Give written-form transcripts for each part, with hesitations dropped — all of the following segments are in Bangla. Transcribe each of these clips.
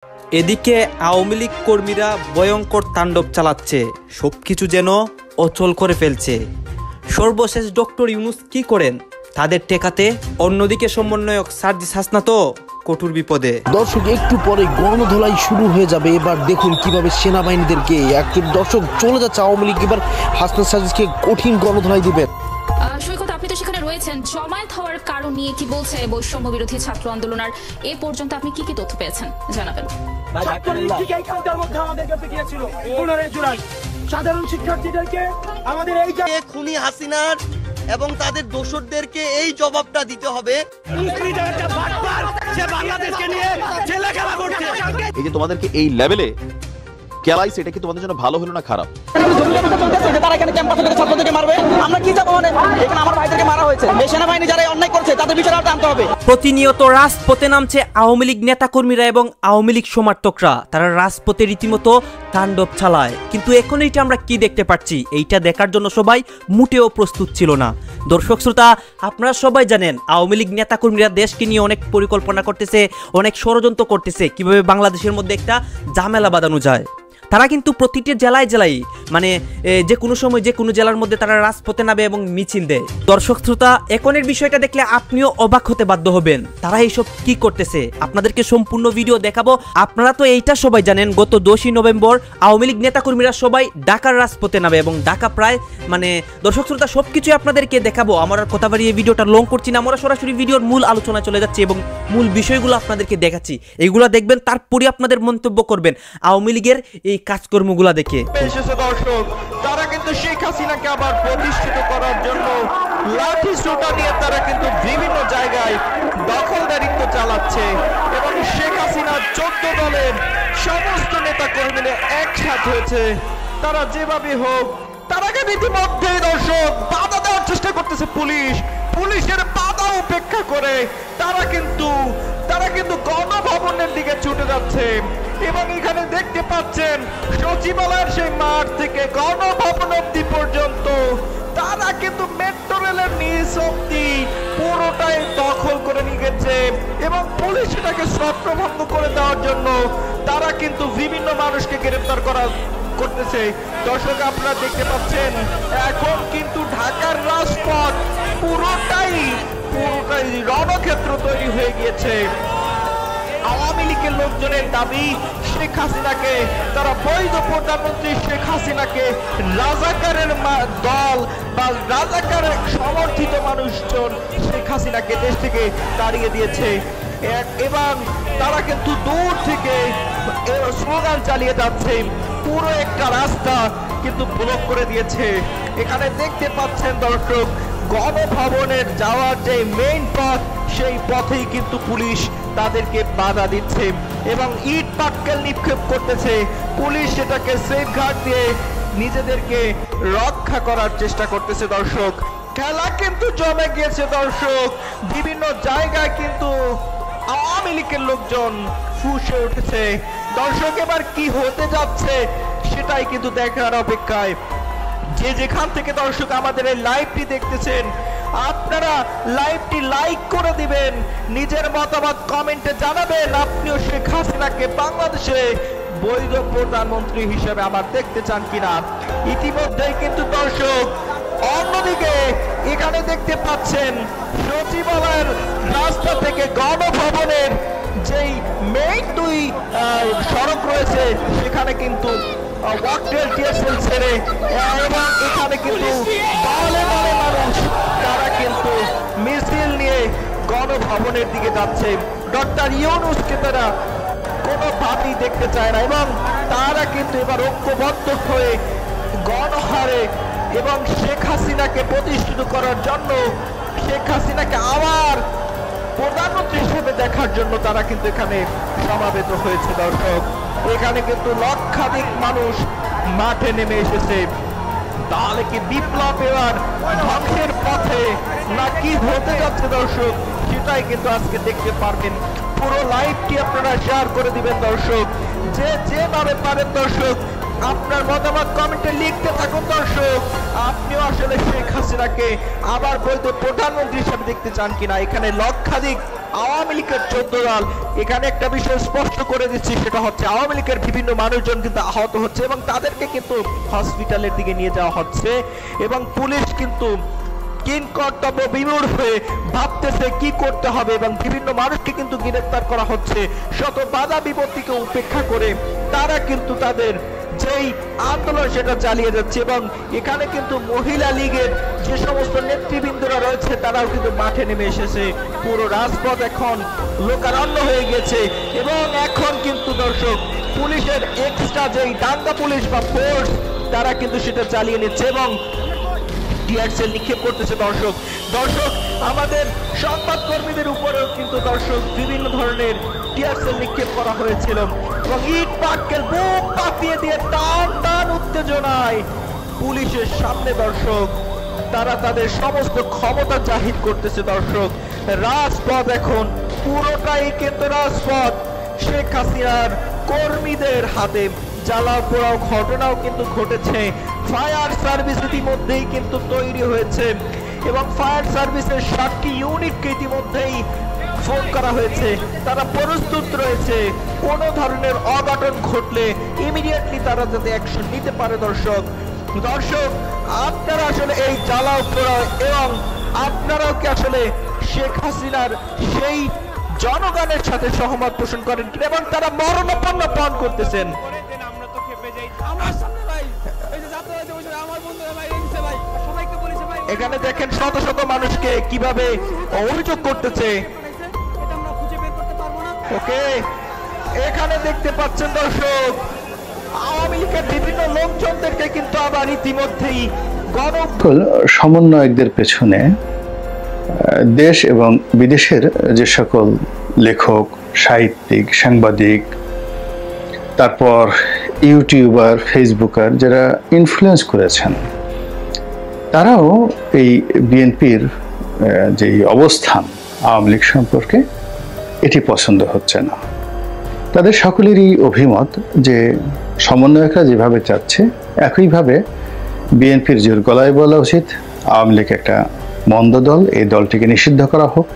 এদিকে আওয়ামী লীগ কর্মীরা ভয়ঙ্কর তাণ্ডব চালাচ্ছে, সবকিছু যেন অচল করে ফেলছে। সর্বশেষ ডক্টর ইউনূস কি করেন তাদের টেকাতে? অন্যদিকে সমন্বয়ক সার্জিস হাসনা তো কঠোর বিপদে। দর্শক, একটু পরে গণধোলাই শুরু হয়ে যাবে। এবার দেখুন কিভাবে সেনাবাহিনীদেরকে দর্শক চলে যাচ্ছে আওয়ামী লীগ এবার হাসনা সার্জিসকে কঠিন গণধোলাই দিবে। সৈকত, আপনি তো সেখানে রয়েছেন, জমায়েত হওয়ার কারণ নিয়ে কি বলছে বৈষম্য বিরোধী ছাত্র আন্দোলন, আর এ পর্যন্ত আপনি কি কি তথ্য পেয়েছেন জানাবেন। সাধারণ শিক্ষার্থীদেরকে আমাদের এই খুনি হাসিনার এবং তাদের দোসরদেরকে এই জবাবটা দিতে হবে। এই যে তোমাদেরকে এই লেভেলে খেলাইছে, এটা কি তোমাদের জন্য ভালো হলো না খারাপ? তারা এখানে ক্যাম্পাসে ছাত্রদেরকে মারবে, আমরা কি যাবো? এখানে আমার ভাইদেরকে মারা হয়েছে, সেনাবাহিনী যারা অন্যায় করছে তাদের বিচার আনতে হবে। প্রতিনিয়ত রাজপথে নামছে আওয়ামী লীগ নেতাকর্মীরা এবং আওয়ামী লীগ সমর্থকরা। তারা রাজপথে রীতিমতো তাণ্ডব চালায়, কিন্তু এখন এইটা আমরা কি দেখতে পাচ্ছি, এইটা দেখার জন্য সবাই মোটেও প্রস্তুত ছিল না। দর্শক শ্রোতা, আপনারা সবাই জানেন আওয়ামী লীগ নেতাকর্মীরা দেশকে নিয়ে অনেক পরিকল্পনা করতেছে, অনেক ষড়যন্ত্র করতেছে কিভাবে বাংলাদেশের মধ্যে একটা ঝামেলা বাঁধানো যায়। তারা কিন্তু প্রতিটি জেলায় জেলায় মানে যে কোনো সময় যে কোনো জেলার মধ্যে তারা রাজপথে নামে এবং মিছিল দেয়। দর্শক শ্রোতা, এখনের বিষয়টা দেখলে আপনিও অবাক হতে বাধ্য হবেন, তারা এইসব কি করতেছে। আপনাদেরকে সম্পূর্ণ ভিডিও দেখাবো। আপনারা তো এইটা সবাই জানেন, গত 10ই নভেম্বর আওয়ামী লীগ নেতাকর্মীরা সবাই ঢাকার রাজপথে নামে এবং ঢাকা প্রায় দর্শক শ্রোতা সবকিছু আপনাদেরকে দেখাবো। আমার আর কথা বাড়িয়ে ভিডিওটা লং করছি না, আমরা সরাসরি ভিডিওর মূল আলোচনায় চলে যাচ্ছি এবং মূল বিষয়গুলো আপনাদেরকে দেখাচ্ছি। এইগুলো দেখবেন, তারপরে আপনাদের মন্তব্য করবেন আওয়ামী লীগের এই কাজকর্মগুলা দেখে। দর্শক, তারা কিন্তু শেখ হাসিনাকে আবার প্রতিষ্ঠিত করার জন্য লাঠি সোটা নিয়ে তারা কিন্তু বিভিন্ন জায়গায় দখলদারিত্ব চালাচ্ছে এবং শেখ হাসিনার 14 দলের সমস্ত নেতা কর্মীরা একসাথে হয়েছে। তারা যেভাবে হোক তারাকে ইতিমধ্যে দর্শক বাধা দেওয়ার চেষ্টা করতেছে পুলিশের বাধা উপেক্ষা করে তারা কিন্তু গণভবনের দিকে ছুটে যাচ্ছে এবং এখানে দেখতে পাচ্ছেন সচিবালয়ের সেই মাঠ থেকে গণভবন অব্দি পর্যন্ত তারা কিন্তু মেট্রো রেলের নিচ অব্দি পুরোটাই দখল করে নিয়ে গেছে এবং পুলিশ এটাকে ছত্রভঙ্গ করে দেওয়ার জন্য তারা কিন্তু বিভিন্ন মানুষকে গ্রেফতার করতেছে। দর্শক, আপনারা দেখতে পাচ্ছেন এখন কিন্তু ঢাকার রাজপথ পুরোটাই রণক্ষেত্র তৈরি হয়ে গিয়েছে। আওয়ামী লীগের লোকজনের দাবি শেখ হাসিনাকে, তারা বৈধ প্রধানমন্ত্রী শেখ হাসিনাকে রাজাকারের দল বা রাজাকারের সমর্থিত মানুষজন শেখ হাসিনাকে দেশ থেকে তাড়িয়ে দিয়েছে এবং তারা কিন্তু দূর থেকে স্লোগান চালিয়ে যাচ্ছে, পুরো একটা রাস্তা কিন্তু ব্লক করে দিয়েছে। এখানে দেখতে পাচ্ছেন দর্শক, গণভবনের যাওয়ার যে মেইন পথ সেই পথেই কিন্তু পুলিশ তাদেরকে বাধা দিচ্ছে এবং ইট পাটকেল নিক্ষেপ করতেছে। পুলিশ সেটাকে সেফগার্ড দিয়ে নিজেদেরকে রক্ষা করার চেষ্টা করতেছে। দর্শক, খেলা কিন্তু জমে গিয়েছে। দর্শক, বিভিন্ন জায়গায় কিন্তু আওয়ামী লীগের লোকজন ফুঁসে উঠেছে। দর্শক, এবার কি হতে যাচ্ছে সেটাই কিন্তু দেখার অপেক্ষায়। যে যেখান থেকে দর্শক আমাদের এই লাইভটি দেখতেছেন, আপনারা লাইভটি লাইক করে দিবেন, নিজের মতামত কমেন্টে জানাবেন আপনিও শেখ হাসিনাকে বাংলাদেশে বৈধ প্রধানমন্ত্রী হিসেবে আবার দেখতে চান কিনা। ইতিমধ্যেই কিন্তু দর্শক অন্যদিকে এখানে দেখতে পাচ্ছেন সচিবালয়ের রাস্তা থেকে গণভবনের যেই মেইন দুই সড়ক রয়েছে সেখানে কিন্তু ওয়াকটেল টিএসএল ছেড়ে এবং এখানে কিন্তু দলে দলে মানুষ তারা কিন্তু মিছিল নিয়ে গণভবনের দিকে যাচ্ছে। ডক্টর ইউনূসকে তারা কোনোভাবেই দেখতে চায় না এবং তারা কিন্তু এবার ঐক্যবদ্ধ হয়ে গণহারে এবং শেখ হাসিনাকে প্রতিষ্ঠিত করার জন্য, শেখ হাসিনাকে আবার প্রধানমন্ত্রী হিসেবে দেখার জন্য তারা কিন্তু এখানে সমাবেত হয়েছে। দর্শক, এখানে কিন্তু লক্ষাধিক মানুষ মাঠে নেমে এসেছে। তাহলে কি বিপ্লব এবার ধ্বংসের পথে না কি হতে যাচ্ছে দর্শক, সেটাই কিন্তু আজকে দেখতে পারবেন। পুরো লাইভটি আপনারা শেয়ার করে দিবেন দর্শক, যেভাবে পারেন দর্শক আপনার মতামত কমেন্টে লিখতে থাকুন। দর্শক, আপনিও আসলে শেখ হাসিনাকে আবার বৈধ প্রধানমন্ত্রী হিসেবে দেখতে চান কিনা। এখানে লক্ষাধিক আওয়ামী লীগের 14 দল। এখানে একটা বিষয় স্পষ্ট করে দিচ্ছি, সেটা হচ্ছে আওয়ামী লীগের বিভিন্ন মানুষজন কিন্তু আহত হচ্ছে এবং তাদেরকে কিন্তু হসপিটালের দিকে নিয়ে যাওয়া হচ্ছে এবং পুলিশ কিন্তু কিন কর্তব্য বিমূঢ় হয়ে ভাবতেছে কি করতে হবে এবং বিভিন্ন মানুষকে কিন্তু গ্রেফতার করা হচ্ছে। শত বাধা বিপত্তিকে উপেক্ষা করে তারা কিন্তু তাদের যেই আন্দোলন সেটা চালিয়ে যাচ্ছে এবং এখানে কিন্তু মহিলা লীগের যে সমস্ত নেতৃবৃন্দরা রয়েছে তারাও কিন্তু মাঠে নেমে এসেছে। পুরো রাজপথ এখন লোকারণ্য হয়ে গেছে এবং এখন কিন্তু দর্শক পুলিশের এক্সট্রা যেই দাঙ্গা পুলিশ বা ফোর্স তারা কিন্তু সেটা চালিয়ে নিচ্ছে এবং টিয়ারশেল নিক্ষেপ করতেছে। দর্শক আমাদের সংবাদকর্মীদের উপরেও কিন্তু দর্শক বিভিন্ন ধরনের টিয়ারশেল নিক্ষেপ করা হয়েছিল এবং ইট পাটকেল বুক পাতিয়ে দিয়ে টান উত্তেজনায় পুলিশের সামনে দর্শক তারা তাদের সমস্ত ক্ষমতা জাহির করতেছে। দর্শক রাজপথ এখন পুরোটাই কিন্তু রাজপথ শেখ হাসিনার কর্মীদের হাতে। জ্বালাও পোড়াও ঘটনাও কিন্তু ঘটেছে। ফায়ার সার্ভিস ইতিমধ্যেই কিন্তু তৈরি হয়েছে এবং ফায়ার সার্ভিসের 7টি ইউনিটকে ইতিমধ্যেই ফোন করা হয়েছে, তারা প্রস্তুত রয়েছে কোনো ধরনের অঘটন ঘটলে ইমিডিয়েটলি তারা যাতে অ্যাকশন নিতে পারে। দর্শক আপনারা আসলে এই জ্বালাও পোড়াও এবং আপনারাও কি আসলে শেখ হাসিনার সেই জনগণের সাথে সহমত পোষণ করেন এবং তারা মরণাপন্ন পান করতেছেন? এখানে দেখেন শত শত মানুষকে কিভাবে অভিযোগ করতেছে। ওকে, এখানে দেখতে পাচ্ছেন দর্শক আওয়ামী লীগের বিভিন্ন লোকজনদেরকে কিন্তু আবার ইতিমধ্যেই সমন্বয়কদের পেছনে দেশ এবং বিদেশের যে সকল লেখক, সাহিত্যিক, সাংবাদিক, তারপর ইউটিউবার, ফেসবুকার যারা ইনফ্লুয়েন্স করেছেন, তারাও এই বিএনপির যে অবস্থান আওয়ামী লীগ সম্পর্কে এটি পছন্দ হচ্ছে না। তাদের সকলেরই অভিমত যে সমন্বয়করা যেভাবে চাচ্ছে একইভাবে বিএনপির জোর গলায় বলা উচিত আওয়ামী লীগ একটা মন্দ দল, এই দলটিকে নিষিদ্ধ করা হোক।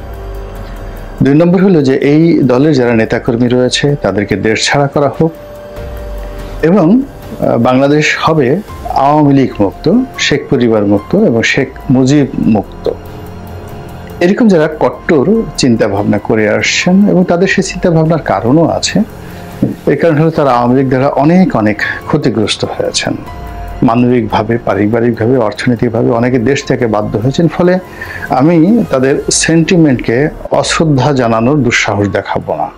2 নম্বর হলো যে এই দলের যারা নেতাকর্মী রয়েছে তাদেরকে দেশ ছাড়া করা হোক এবং বাংলাদেশ হবে আওয়ামী লীগ মুক্ত, শেখ পরিবার মুক্ত এবং শেখ মুজিব মুক্ত। এরকম যারা কট্টর চিন্তা ভাবনা করে আসছেন এবং তাদের সেই চিন্তা ভাবনার কারণও আছে। এর কারণ হলো তারা আওয়ামী লীগ দ্বারা অনেক ক্ষতিগ্রস্ত হয়েছেন, মানবিকভাবে, পারিবারিকভাবে, অর্থনৈতিকভাবে অনেকে দেশ থেকে বাধ্য হয়েছেন। ফলে আমি তাদের সেন্টিমেন্টকে অশ্রদ্ধা জানানোর দুঃসাহস দেখাবো না,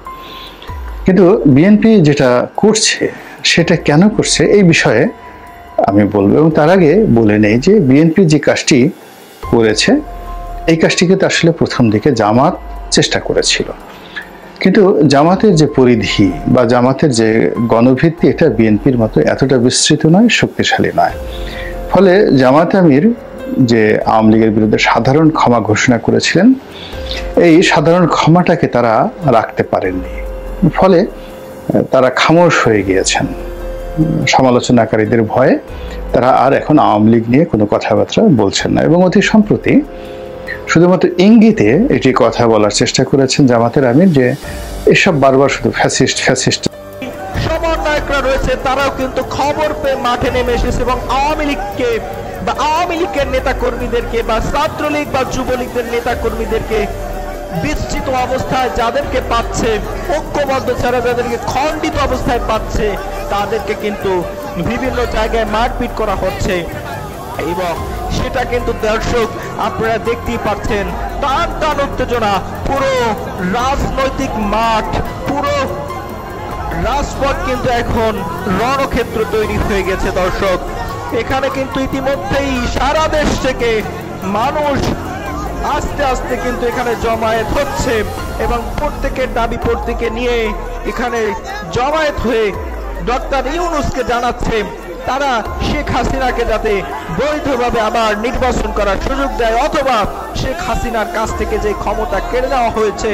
কিন্তু বিএনপি যেটা করছে সেটা কেন করছে এই বিষয়ে আমি বলবো। এবং তার আগে বলে নেই যে বিএনপি যে কাজটি করেছে এই কাজটিকে তো আসলে প্রথম দিকে জামাত চেষ্টা করেছিল, কিন্তু জামাতের যে পরিধি বা জামাতের যে গণভিত্তি এটা বিএনপির মতো এতটা বিস্তৃত নয়, শক্তিশালী নয়। ফলে জামাত আমির যে আওয়ামী লীগের বিরুদ্ধে সাধারণ ক্ষমা ঘোষণা করেছিলেন, এই সাধারণ ক্ষমাটাকে তারা রাখতে পারেননি। ফলে তারা খামোশ হয়ে গিয়েছেন। সমালোচনাকারীদের ভয়ে তারা আর এখন আওয়ামী লীগ নিয়ে কোনো কথাবার্তা বলছেন না এবং অতি সম্প্রতি শুধুমাত্র ইঙ্গিতে এটি কথা বলার চেষ্টা করেছেন জামাতের আমির যে এসব বারবার শুধু ফ্যাসিস্ট। সমন্বয়করা রয়েছে তারাও কিন্তু খবর পেয়ে মাঠে নেমে এসেছে এবং আওয়ামী লীগকে বা আওয়ামী লীগের নেতা কর্মীদেরকে বা ছাত্রলীগ বা যুবলীগের নেতা কর্মীদেরকে বিস্তৃত অবস্থায় যাদেরকে পাচ্ছে, ঐক্যবদ্ধ ছাড়া যাদেরকে খণ্ডিত অবস্থায় পাচ্ছে, তাদেরকে কিন্তু বিভিন্ন জায়গায় মারপিট করা হচ্ছে এবং সেটা কিন্তু দর্শক আপনারা দেখতেই পাচ্ছেন। টান উত্তেজনা, পুরো রাজনৈতিক মাঠ, পুরো রাজপথ কিন্তু এখন রণক্ষেত্র তৈরি হয়ে গেছে। দর্শক এখানে কিন্তু ইতিমধ্যেই সারা দেশ থেকে মানুষ আস্তে আস্তে কিন্তু এখানে জমায়েত হচ্ছে এবং প্রত্যেকের দাবি প্রত্যেকে নিয়ে এখানে জমায়েত হয়ে ডক্টর ইউনূসকে জানাচ্ছে তারা শেখ হাসিনাকে যাতে বৈধভাবে আবার নির্বাচন করার সুযোগ দেয় অথবা শেখ হাসিনার কাছ থেকে যে ক্ষমতা কেড়ে নেওয়া হয়েছে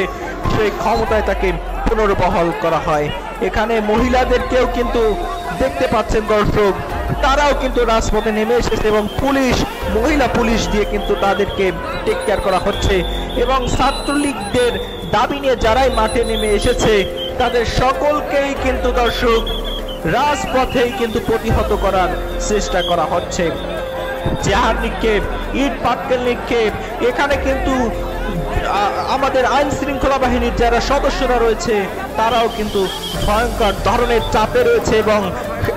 সেই ক্ষমতায় তাকে পুনর্বহাল করা হয়। এখানে মহিলাদেরকেও কিন্তু দেখতে পাচ্ছেন দর্শক, তারাও কিন্তু রাজপথে নেমে এসেছে এবং মহিলা পুলিশ দিয়ে কিন্তু তাদেরকে টেক কেয়ার করা হচ্ছে এবং ছাত্রলীগদের দাবি নিয়ে যারাই মাঠে নেমে এসেছে তাদের সকলকেই কিন্তু দর্শক রাজপথেই কিন্তু প্রতিহত করার চেষ্টা করা হচ্ছে। জাহার নিক্ষেপ, ইট পাটকেল নিক্ষেপ, এখানে কিন্তু আমাদের আইন শৃঙ্খলা বাহিনীর যারা সদস্যরা রয়েছে তারাও কিন্তু ভয়ঙ্কর ধরনের চাপে রয়েছে এবং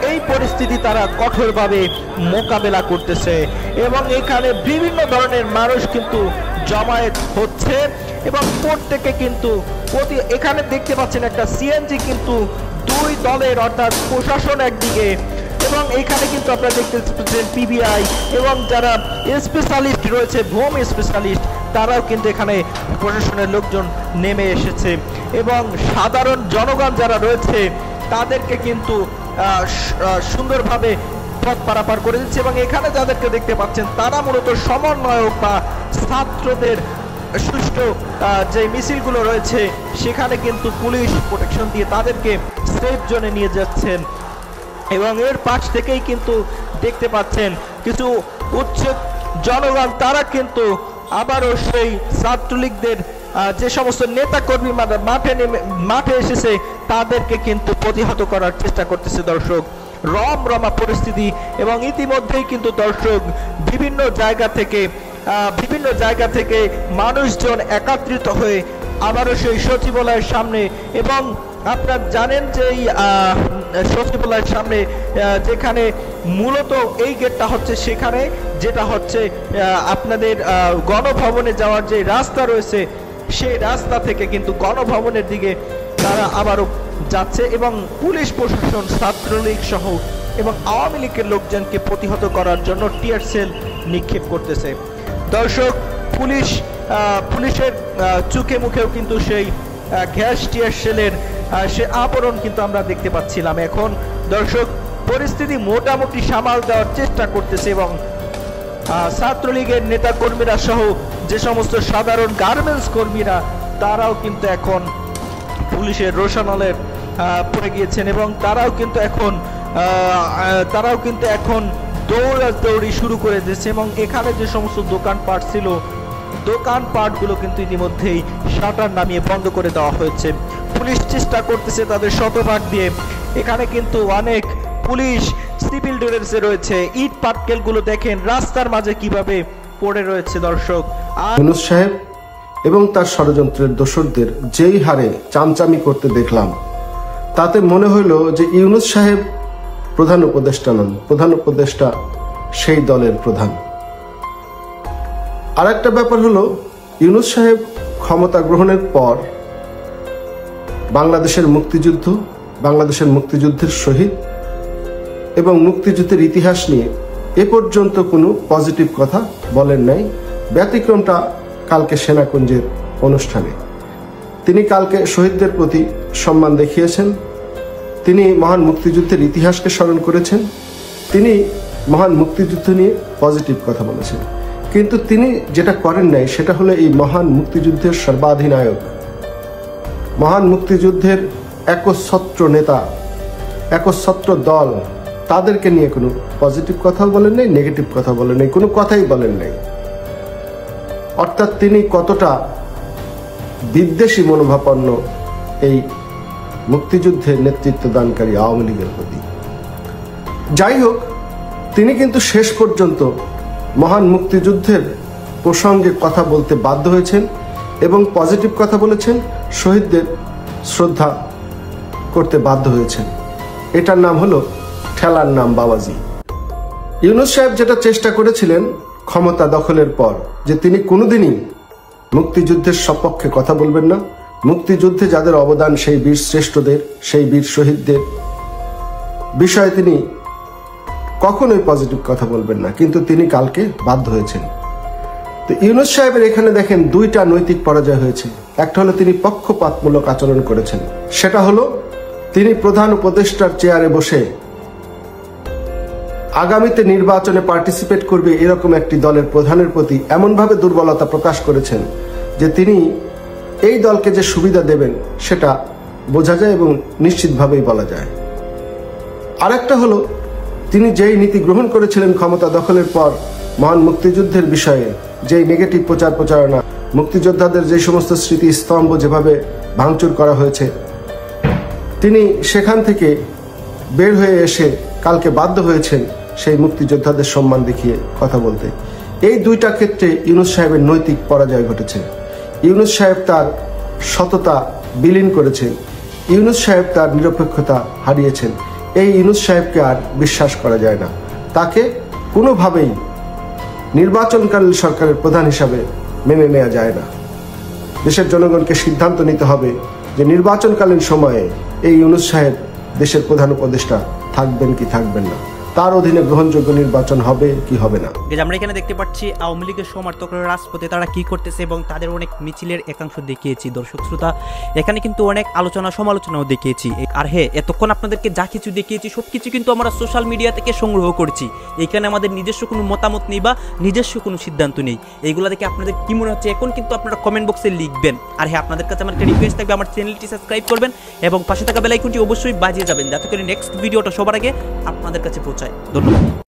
এই পরিস্থিতি তারা কঠোরভাবে মোকাবেলা করতেছে এবং এখানে বিভিন্ন ধরনের মানুষ কিন্তু জমায়েত হচ্ছে এবং প্রত্যেকে কিন্তু এখানে দেখতে পাচ্ছেন একটা সিএনজি কিন্তু দুই দলের অর্থাৎ প্রশাসন একদিকে এবং এখানে কিন্তু আপনারা দেখতে পাচ্ছেন পিবিআই এবং যারা স্পেশালিস্ট রয়েছে ভূম স্পেশালিস্ট তারাও কিন্তু এখানে প্রশাসনের লোকজন নেমে এসেছে এবং সাধারণ জনগণ যারা রয়েছে তাদেরকে কিন্তু সুন্দরভাবে পথ পারাপার করে দিচ্ছে এবং এখানে যাদেরকে দেখতে পাচ্ছেন তারা মূলত সমন্বয়ক বা ছাত্রদের সুষ্ঠু যে মিছিলগুলো রয়েছে সেখানে কিন্তু পুলিশ প্রোটেকশন দিয়ে তাদেরকে সেফ জোনে নিয়ে যাচ্ছেন এবং এর পাশ থেকেই কিন্তু দেখতে পাচ্ছেন কিছু উৎসুক জনগণ তারা কিন্তু আবারও সেই ছাত্রলীগদের যে সমস্ত নেতা কর্মী মাঠে এসেছে তাদেরকে কিন্তু প্রতিহত করার চেষ্টা করতেছে দর্শক। রমরমা পরিস্থিতি এবং ইতিমধ্যেই কিন্তু দর্শক বিভিন্ন জায়গা থেকে মানুষজন একত্রিত হয়ে আবারও সেই সচিবালয়ের সামনে এবং আপনারা জানেন যে এই সচিবালয়ের সামনে যেখানে মূলত এই গেটটা হচ্ছে সেখানে যেটা হচ্ছে আপনাদের গণভবনে যাওয়ার যে রাস্তা রয়েছে সেই রাস্তা থেকে কিন্তু গণভবনের দিকে তারা আবারও যাচ্ছে এবং পুলিশ প্রশাসন ছাত্রলীগ সহ এবং আওয়ামী লীগের লোকজনকে প্রতিহত করার জন্য টিয়ার সেল নিক্ষেপ করতেছে দর্শক। পুলিশের চোখে মুখেও কিন্তু সেই গ্যাস টিয়ার সেলের সে আবরণ কিন্তু আমরা দেখতে পাচ্ছিলাম। এখন দর্শক পরিস্থিতি মোটামুটি সামাল দেওয়ার চেষ্টা করতেছে এবং ছাত্রলীগের নেতা কর্মীরা সহ যে সমস্ত সাধারণ গার্মেন্টস কর্মীরা তারাও কিন্তু এখন পুলিশের রোশনালের পড়ে গিয়েছেন এবং তারাও কিন্তু এখন দৌড়াদৌড়ি শুরু করে দিয়েছে এবং এখানে যে সমস্ত দোকানপাট ছিল দোকানপাটগুলো কিন্তু ইতিমধ্যেই শাটার নামিয়ে বন্ধ করে দেওয়া হয়েছে। পুলিশ চেষ্টা করতেছে তাদের শতভাগ দিয়ে। এখানে কিন্তু অনেক পুলিশ সিভিল ড্রেসে রয়েছে। ইট পাটকেলগুলো দেখেন রাস্তার মাঝে কিভাবে পড়ে রয়েছে দর্শক। ইউনূস সাহেব এবং তার ষড়যন্ত্রের দোসরদের যেই হারে চামচামি করতে দেখলাম তাতে মনে হইল যে ইউনূস সাহেব প্রধান উপদেষ্টা নন, প্রধান উপদেষ্টা সেই দলের প্রধান। আর একটা ব্যাপার হলো ইউনূস সাহেব ক্ষমতা গ্রহণের পর বাংলাদেশের মুক্তিযুদ্ধের শহীদ এবং মুক্তিযুদ্ধের ইতিহাস নিয়ে এ পর্যন্ত কোনো পজিটিভ কথা বলেন নাই। ব্যতিক্রমটা কালকে সেনাকুঞ্জের অনুষ্ঠানে তিনি কালকে শহীদদের প্রতি সম্মান দেখিয়েছেন, তিনি মহান মুক্তিযুদ্ধের ইতিহাসকে স্মরণ করেছেন, তিনি মহান মুক্তিযুদ্ধ নিয়ে পজিটিভ কথা বলেছেন। কিন্তু তিনি যেটা করেন নাই সেটা হলো এই মহান মুক্তিযুদ্ধের সর্বাধিনায়ক, মহান মুক্তিযুদ্ধের একচ্ছত্র নেতা, একচ্ছত্র দল, তাদেরকে নিয়ে কোনো পজিটিভ কথা বলেন নাই, নেগেটিভ কথা বলেন নাই, কোনো কথাই বলেন নাই। অর্থাৎ তিনি কতটা বিদ্বেষী মনোভাবাপন্ন এই মুক্তিযুদ্ধের নেতৃত্ব দানকারী আওয়ামী লীগের প্রতি। যাই হোক, তিনি কিন্তু শেষ পর্যন্ত মহান মুক্তিযুদ্ধের প্রসঙ্গে কথা বলতে বাধ্য হয়েছেন এবং পজিটিভ কথা বলেছেন, শহীদদের শ্রদ্ধা করতে বাধ্য হয়েছেন। এটার নাম হলো ঠেলার নাম বাবাজি। ইউনূস সাহেব যেটা চেষ্টা করেছিলেন ক্ষমতা দখলের পর, যে তিনি কোনোদিনই মুক্তিযুদ্ধের সপক্ষে কথা বলবেন না, মুক্তিযুদ্ধে যাদের অবদান সেই বীর শ্রেষ্ঠদের, সেই বীর শহীদদের বিষয়ে তিনি কখনোই পজিটিভ কথা বলবেন না, কিন্তু তিনি কালকে বাধ্য হয়েছেন। তো ইউনূস সাহেবের এখানে দেখেন দুইটা নৈতিক পরাজয় হয়েছে। একটা হলো তিনি পক্ষপাতমূলক আচরণ করেছেন, সেটা হলো তিনি প্রধান উপদেষ্টার চেয়ারে বসে আগামীতে নির্বাচনে পার্টিসিপেট করবে এরকম একটি দলের প্রধানের প্রতি এমনভাবে দুর্বলতা প্রকাশ করেছেন যে তিনি এই দলকে যে সুবিধা দেবেন সেটা বোঝা যায় এবং নিশ্চিতভাবেই বলা যায়। আরেকটা হলো তিনি যেই নীতি গ্রহণ করেছিলেন ক্ষমতা দখলের পর, মহান মুক্তিযুদ্ধের বিষয়ে যেই নেগেটিভ প্রচারণা, মুক্তিযোদ্ধাদের যে সমস্ত স্মৃতিস্তম্ভ যেভাবে ভাঙচুর করা হয়েছে, তিনি সেখান থেকে বের হয়ে এসে কালকে বাধ্য হয়েছেন সেই মুক্তিযোদ্ধাদের সম্মান দেখিয়ে কথা বলতে। এই দুইটা ক্ষেত্রে ইউনূস সাহেবের নৈতিক পরাজয় ঘটেছে। ইউনূস সাহেব তার সততা বিলীন করেছেন, ইউনূস সাহেব তার নিরপেক্ষতা হারিয়েছেন। এই ইউনূস সাহেবকে আর বিশ্বাস করা যায় না, তাকে কোনোভাবেই নির্বাচনকালীন সরকারের প্রধান হিসাবে মেনে নেওয়া যায় না। দেশের জনগণকে সিদ্ধান্ত নিতে হবে যে নির্বাচনকালীন সময়ে এই ইউনূস সাহেব দেশের প্রধান উপদেষ্টা থাকবেন কি থাকবেন না, তার অধীনে গ্রহণযোগ্য নির্বাচন হবে কি হবে না। আমরা এখানে দেখতে পাচ্ছি আওয়ামী লীগের সমর্থকরা রাজপথে তারা কি করতেছে এবং তাদের অনেক মিছিলের একাংশ দেখিয়েছি। দর্শক শ্রোতা, এখানে কিন্তু অনেক আলোচনা সমালোচনাও দেখিয়েছি। আর হ্যাঁ, এতক্ষণ আপনাদেরকে যা কিছু দেখিয়েছি সবকিছু কিন্তু আমরা সোশ্যাল মিডিয়া থেকে সংগ্রহ করেছি। এখানে আমাদের নিজস্ব কোনো মতামত নেই বা নিজস্ব কোনো সিদ্ধান্ত নেই। এইগুলো দেখে আপনাদের কি মনে হচ্ছে এখন কিন্তু আপনারা কমেন্ট বক্সে লিখবেন। আর হ্যাঁ, আপনাদের কাছে আমার একটা রিকোয়েস্ট থাকবে, আমার চ্যানেলটি সাবস্ক্রাইব করবেন এবং পাশে থাকা বেল আইকনটি অবশ্যই বাজিয়ে যাবেন, যাতে করে নেক্সট ভিডিওটা সবার আগে আপনাদের কাছে পৌঁছায়। ধন্যবাদ।